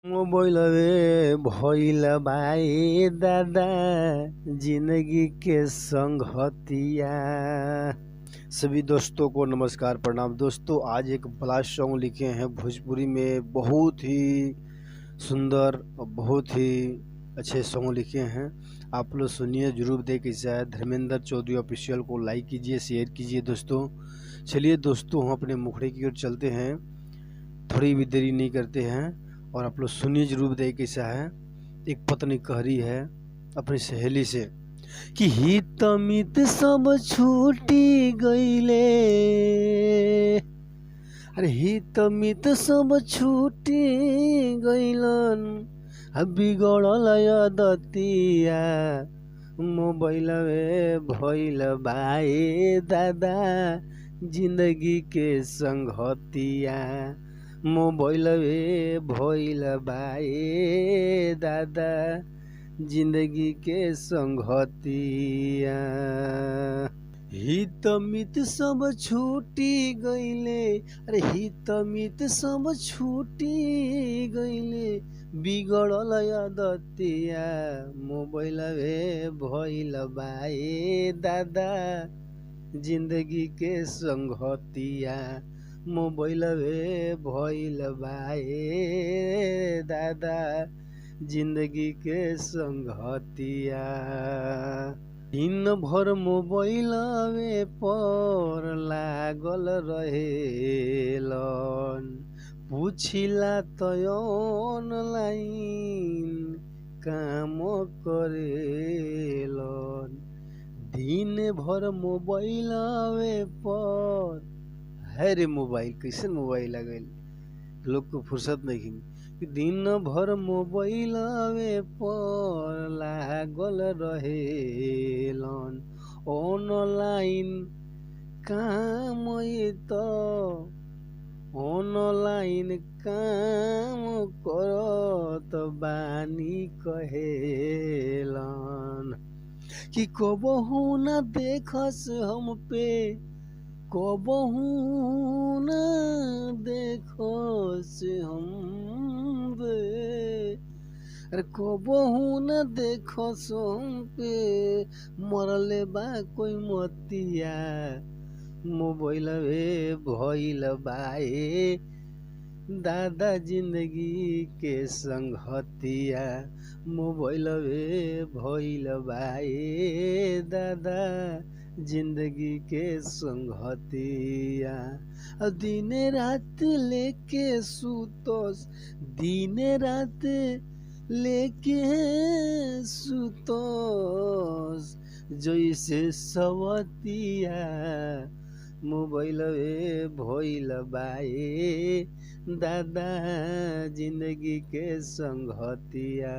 मोबाइलवे भइल बाए दादा जिंदगी के संगतिया। सभी दोस्तों को नमस्कार प्रणाम। दोस्तों आज एक ब्लास्ट सॉन्ग लिखे हैं भोजपुरी में, बहुत ही सुंदर और बहुत ही अच्छे सॉन्ग लिखे हैं। आप लोग सुनिए, जरूर देख कैसा है। धर्मेंद्र चौधरी ऑफिशियल को लाइक कीजिए, शेयर कीजिए दोस्तों। चलिए दोस्तों, हम अपने मुखड़े की ओर चलते हैं, थोड़ी भी देरी नहीं करते हैं और आप लोग सुनिए जरूर दे कैसा है। एक पत्नी कह रही है अपनी सहेली से कि हित मित सब छूटी गईले, अरे हित मित सब छूटी गईलन, बिगड़ल दतिया मोबाइलवे भइल बाए दादा जिंदगी के संगतिया। मोबाइलवे भइल बाए दादा जिंदगी के संगतिया। हित मित सब छूटी गईले, अरे हित मित सब छूटी गईले, बिगड़ल दतिया मोबाइलवे भइल बाए दादा जिंदगी के संगतिया। मोबाइलवे भइल बाए दादा जिंदगी के संगतिया। दिन भर मोबाइलवे पर लागल रहेलन, पूछिला तो ऑनलाइन काम करेलन। दिन भर मोबाइलवे पर, है रे मोबाइल कैसे मोबाइल आ गइल, लोग को फुर्सत नहीं। दिन भर मोबाइलवे पर लागल रहेलन, ऑनलाइन काम तो ऑनलाइन काम करत बानी कहेलन कि कबहू न देखस हम पे, कबहू न देखस हम पे, अरे कबहू न देखस हम पे, मरले बा कोई मतिया मोबाइलवे भइल बाए दादा जिंदगी के संगतिया। मोबाइलवे भइल बाए दादा जिंदगी के संगतिया। दिन रात लेके सुतोस, दिन रात लेके सुतोस, जैसे सवतिया मोबाइलवे भइल बाए दादा जिंदगी के संगतिया।